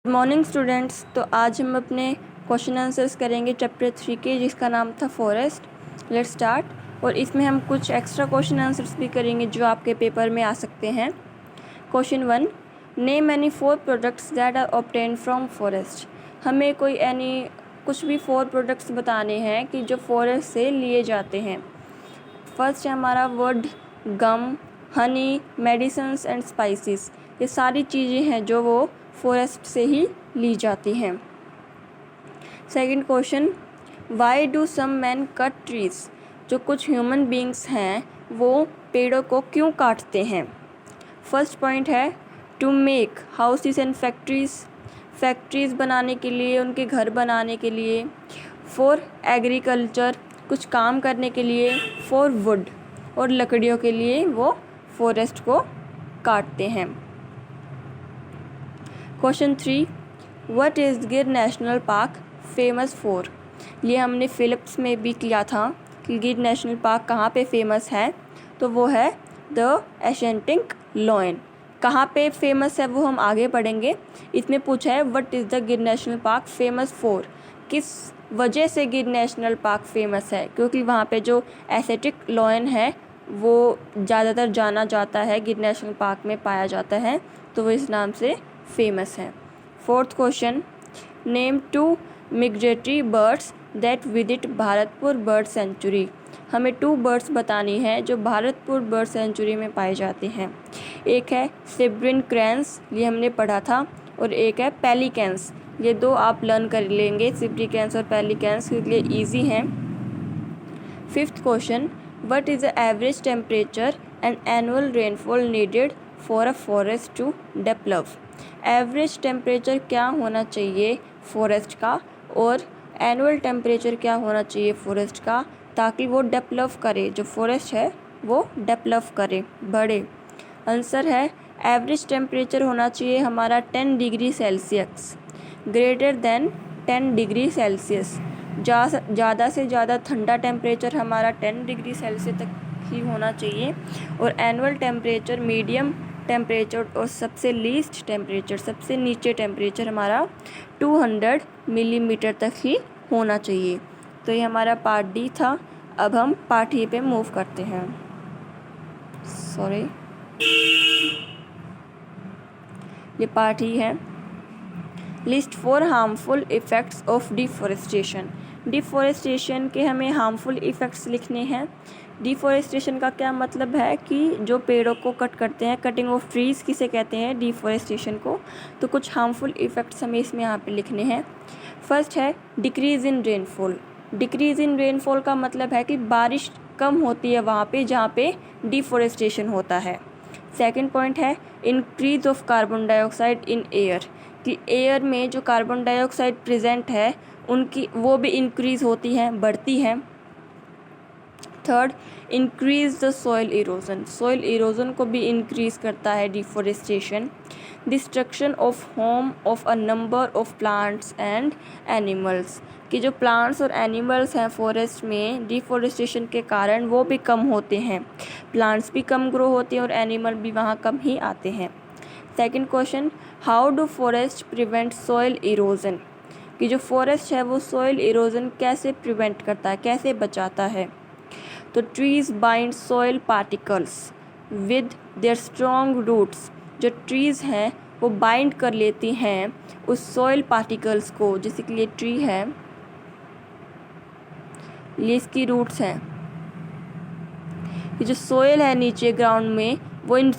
Good morning students. तो आज हम अपने क्वेश्चन आंसर्स करेंगे चैप्टर 3 के, जिसका नाम था फॉरेस्ट। Let's start. और इसमें हम कुछ एक्स्ट्रा क्वेश्चन आंसर्स भी करेंगे जो आपके पेपर में आ सकते हैं। Question 1, name any 4 products that are obtained from forest. हमें कुछ भी 4 प्रोडक्ट्स बताने हैं कि जो फॉरेस्ट से लिए जाते हैं। फर्स्ट है हमारा wood, gum, honey, medicines and spices. ये सारी चीज़ें हैं जो वो फॉरेस्ट से ही ली जाती हैं। Second question, why do some man cut trees. जो कुछ ह्यूमन बींग्स हैं वो पेड़ों को क्यों काटते हैं। फर्स्ट पॉइंट है to make houses and factories बनाने के लिए, उनके घर बनाने के लिए। फॉर एग्रीकल्चर, कुछ काम करने के लिए। फॉर वुड, और लकड़ियों के लिए वो फॉरेस्ट को काटते हैं। Question 3, what is Gir national park famous for. ये हमने फिलिप्स में भी किया था कि गिर नेशनल पार्क कहाँ पे फेमस है, तो वो है द एशियंटिक लॉयन। कहाँ पे फेमस है वो हम आगे पढ़ेंगे। इसमें पूछा है व्हाट इज़ द गिर नेशनल पार्क फेमस फॉर, किस वजह से गिर नेशनल पार्क फेमस है। क्योंकि वहाँ पे जो एशियंटिक लॉयन है वो ज़्यादातर जाना जाता है, गिर नेशनल पार्क में पाया जाता है, तो वो इस नाम से फेमस है। Fourth question, name 2 migratory birds that visit Bharatpur bird sanctuary. हमें 2 बर्ड्स बतानी है जो भारतपुर बर्ड सेंचुरी में पाए जाते हैं। एक है सिब्रिन क्रैंस, ये हमने पढ़ा था, और एक है पेलिकैंस। ये 2 आप लर्न कर लेंगे, सिब्रिकैंस और पेलिकैंस, के लिए ईजी हैं। Fifth question, what is the average temperature and annual rainfall needed for a forest to develop. Average temperature क्या होना चाहिए फॉरेस्ट का, और एनुअल टेम्परेचर क्या होना चाहिए फॉरेस्ट का, ताकि वो डेवलप करे, जो फॉरेस्ट है वो डेवलप करे, बढ़े। आंसर है एवरेज टेम्परेचर होना चाहिए हमारा 10 degree Celsius, greater than 10 degree Celsius. ज़्यादा से ज़्यादा ठंडा टेम्परेचर हमारा 10 डिग्री सेल्सियस तक ही होना चाहिए, और एनुअल टेम्परेचर मीडियम टेम्परेचर और सबसे लीस्ट टेम्परेचर, सबसे नीचे टेम्परेचर हमारा 200 मिलीमीटर तक ही होना चाहिए। तो ये हमारा पार्ट डी था। अब हम पार्ट ए पे मूव करते हैं। ये पार्ट ही है। List 4 harmful effects of deforestation. Deforestation के हमें हार्मफुल इफ़ेक्ट्स लिखने हैं। डिफॉरेस्टेशन का क्या मतलब है कि जो पेड़ों को कट करते हैं, कटिंग ऑफ ट्रीज़ किसे कहते हैं, डिफॉरेस्टेशन को। तो कुछ हार्मफुल इफ़ेक्ट्स हमें इसमें यहाँ पे लिखने हैं। फर्स्ट है decrease in rainfall. Decrease in rainfall का मतलब है कि बारिश कम होती है वहाँ पे जहाँ पे डिफॉरेस्टेशन होता है। सेकंड पॉइंट है increase of carbon dioxide in air, कि एयर में जो कार्बन डाइऑक्साइड प्रेजेंट है उनकी वो भी इंक्रीज़ होती है, बढ़ती है। Third, increase the soil erosion. Soil erosion को भी इंक्रीज़ करता है deforestation. Destruction of home of a number of plants and animals, कि जो प्लांट्स और एनिमल्स हैं फॉरेस्ट में डिफॉरेस्टेशन के कारण वो भी कम होते हैं, प्लांट्स भी कम ग्रो होते हैं और एनिमल भी वहाँ कम ही आते हैं। Second question, how do forest prevent soil erosion, कि जो फॉरेस्ट है वो सॉइल इरोजन कैसे प्रिवेंट करता है, कैसे बचाता है। तो trees bind soil particles with their strong roots. जो ट्रीज़ हैं वो बाइंड कर लेती हैं उस सॉइल पार्टिकल्स को, जैसे कि ये ट्री है, ये इसकी रूट्स हैं। ये जो सॉइल है नीचे ग्राउंड में वो इन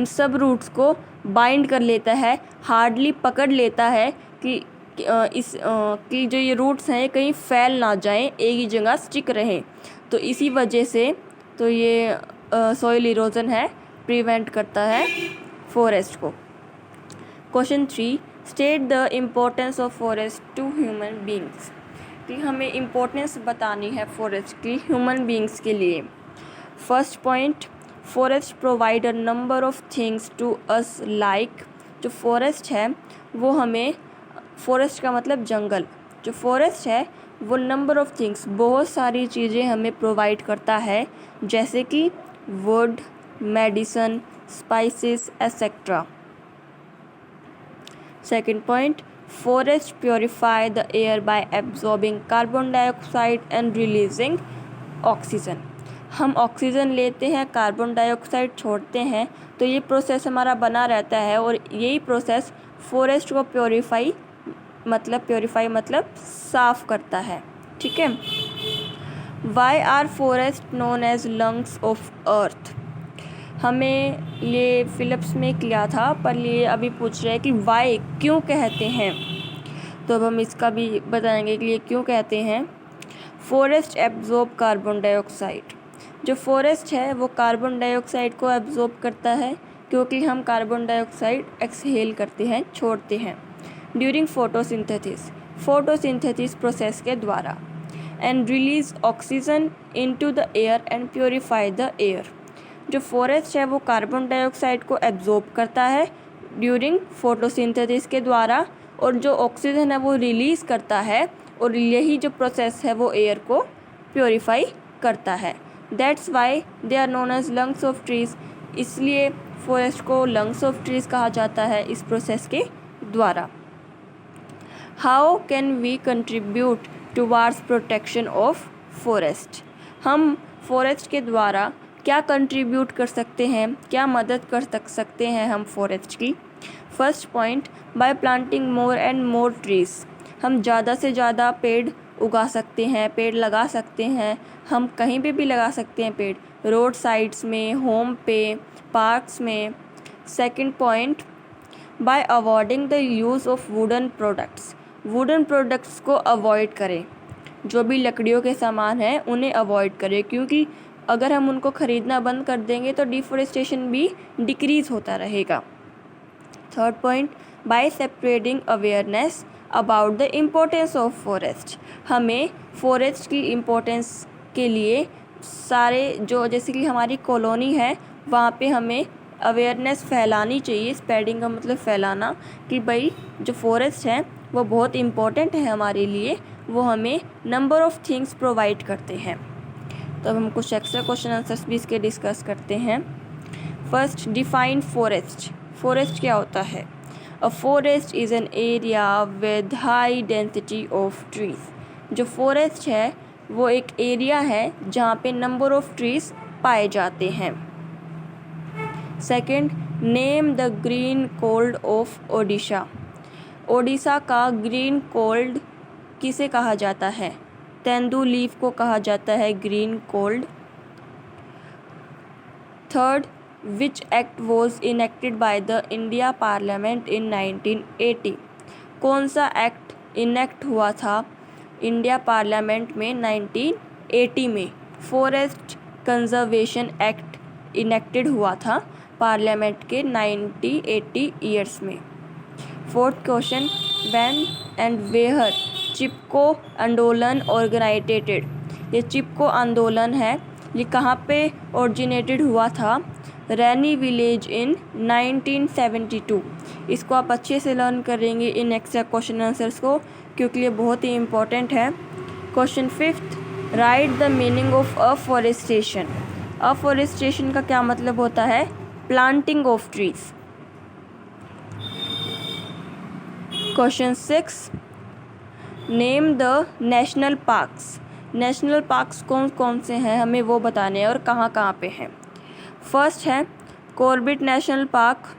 सब रूट्स को बाइंड कर लेता है, हार्डली पकड़ लेता है कि कि जो ये रूट्स हैं कहीं फैल ना जाएं, एक ही जगह स्टिक रहें। तो इसी वजह से तो ये सॉइल इरोजन है प्रिवेंट करता है फॉरेस्ट को। Question 3, state the importance of forest to human beings, कि हमें इम्पोर्टेंस बतानी है फॉरेस्ट की ह्यूमन बींग्स के लिए। First point, forest provide a number of things to us like. जो फॉरेस्ट है वो हमें, फॉरेस्ट का मतलब जंगल, जो फॉरेस्ट है वो नंबर ऑफ थिंग्स, बहुत सारी चीज़ें हमें प्रोवाइड करता है, जैसे कि wood, medicine, spices etcetera. Second point, forest purify the air by absorbing carbon dioxide and releasing oxygen. हम ऑक्सीजन लेते हैं, कार्बन डाइऑक्साइड छोड़ते हैं, तो ये प्रोसेस हमारा बना रहता है और यही प्रोसेस फॉरेस्ट को प्योरीफाई मतलब साफ करता है। ठीक है। Why are forest known as lungs of earth. हमें ये फिलिप्स में किया था, पर ये अभी पूछ रहे हैं कि वाई क्यों कहते हैं, तो अब हम इसका भी बताएंगे कि ये क्यों कहते हैं। Forest absorb carbon dioxide. जो फॉरेस्ट है वो कार्बन डाइऑक्साइड को एब्जॉर्ब करता है, क्योंकि हम कार्बन डाइऑक्साइड एक्सहेल करते हैं, छोड़ते हैं ड्यूरिंग फोटोसिंथेसिस प्रोसेस के द्वारा, and release oxygen into the air and purify the air. जो फॉरेस्ट है वो कार्बन डाइऑक्साइड को एब्जॉर्ब करता है ड्यूरिंग फोटोसिंथेसिस के द्वारा, और जो ऑक्सीजन है वो रिलीज़ करता है, और यही जो प्रोसेस है वो एयर को प्योरीफाई करता है। That's why they are known as lungs of trees. इसलिए फॉरेस्ट को लंग्स ऑफ ट्रीज़ कहा जाता है इस प्रोसेस के द्वारा। How can we contribute towards protection of forest. हम फॉरेस्ट के द्वारा क्या कंट्रीब्यूट कर सकते हैं, क्या मदद कर सकते हैं हम फॉरेस्ट की। First point, bye planting more and more trees. हम ज़्यादा से ज़्यादा पेड़ उगा सकते हैं, पेड़ लगा सकते हैं। हम कहीं पे भी लगा सकते हैं पेड़, रोड साइड्स में, होम पे, पार्क्स में। Second point, bye avoiding the use of wooden products. Wooden products को अवॉइड करें, जो भी लकड़ियों के सामान हैं उन्हें अवॉइड करें, क्योंकि अगर हम उनको ख़रीदना बंद कर देंगे तो डिफॉरेस्टेशन भी डिक्रीज़ होता रहेगा। Third point, by spreading awareness about the importance of forest. हमें फॉरेस्ट की इम्पोर्टेंस के लिए सारे जो जैसे कि हमारी कॉलोनी है वहाँ पे हमें अवेयरनेस फैलानी चाहिए। स्प्रेडिंग का मतलब फैलाना, कि भाई जो फॉरेस्ट है वो बहुत इम्पोर्टेंट है हमारे लिए, वो हमें नंबर ऑफ़ थिंग्स प्रोवाइड करते हैं। तो अब हम कुछ एक्स्ट्रा क्वेश्चन आंसर्स भी इसके डिस्कस करते हैं। First, define forest. फॉरेस्ट क्या होता है। A forest is an area with high density of trees. जो फॉरेस्ट है वो एक एरिया है जहाँ पे नंबर ऑफ़ ट्रीज़ पाए जाते हैं। Second, name the green cold of Odisha. Odisha का ग्रीन कोल्ड किसे कहा जाता है। तेंदू लीफ को कहा जाता है green cold. Third, which act was enacted by the India parliament in 1980। कौन सा एक्ट इनेक्ट हुआ था इंडिया पार्लियामेंट में 1980 में। फॉरेस्ट कंजर्वेशन एक्ट इनेक्टेड हुआ था पार्लियामेंट के 1980 ईयर्स में। Fourth question, when and where Chipko Andolan organised. ये चिपको आंदोलन है, ये कहाँ पे ओरिजिनेटेड हुआ था। रैनी विलेज इन 1972। इसको आप अच्छे से लर्न करेंगे इन एक्स्ट्रा क्वेश्चन आंसर्स को, क्योंकि ये बहुत ही इम्पोर्टेंट है। Question fifth, right the meaning of afforestation. Afforestation का क्या मतलब होता है। Planting of trees. Question six, name the national parks. National parks कौन कौन से हैं हमें वो बताने हैं और कहाँ कहाँ पे हैं। फर्स्ट है कॉर्बेट नेशनल पार्क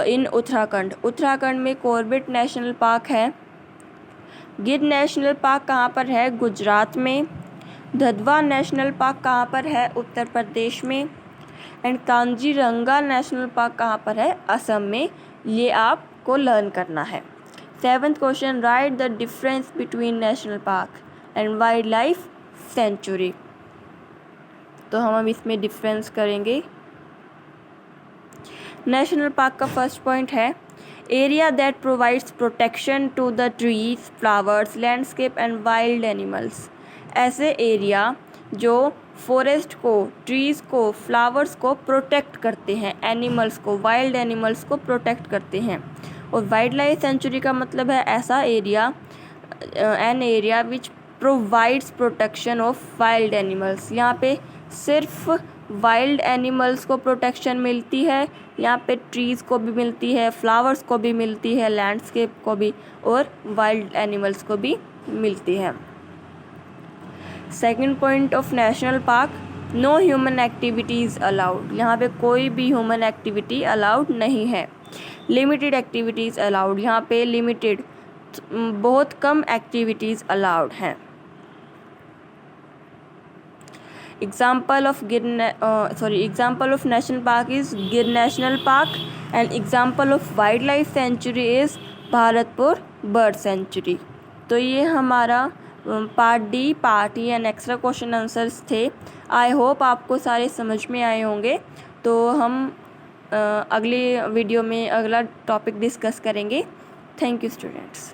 इन उत्तराखंड। उत्तराखंड में कॉर्बेट नेशनल पार्क है। गिर नेशनल पार्क कहाँ पर है, गुजरात में। धधवा नेशनल पार्क कहाँ पर है, उत्तर प्रदेश में। एंड कांजीरंगा नेशनल पार्क कहाँ पर है, असम में। ये आपको लर्न करना है। Seventh question, write the difference between national park and wild life sanctuary. तो हम इसमें डिफरेंस करेंगे। नेशनल पार्क का फर्स्ट पॉइंट है area that provides protection to the trees, flowers, landscape and wild animals. ऐसे एरिया जो फॉरेस्ट को, trees को, फ्लावर्स को प्रोटेक्ट करते हैं, एनिमल्स को, वाइल्ड एनिमल्स को प्रोटेक्ट करते हैं। और वाइल्ड लाइफ सेंचुरी का मतलब है ऐसा area, an area which provides protection of wild animals. यहाँ पे सिर्फ वाइल्ड एनिमल्स को प्रोटेक्शन मिलती है, यहाँ पे ट्रीज़ को भी मिलती है, फ्लावर्स को भी मिलती है, लैंडस्केप को भी और वाइल्ड एनिमल्स को भी मिलती है। Second point of national park, no human activities allowed, यहाँ पे कोई भी ह्यूमन एक्टिविटी अलाउड नहीं है। लिमिटेड एक्टिविटीज़ अलाउड, यहाँ पे लिमिटेड बहुत कम एक्टिविटीज़ अलाउड हैं। Example of national park is Gir national park and example of wild life sanctuary is Bharatpur bird sanctuary. तो ये हमारा part D, part E and extra question answers थे। आई होप आपको सारे समझ में आए होंगे। तो हम अगले वीडियो में अगला टॉपिक डिस्कस करेंगे। Thank you students.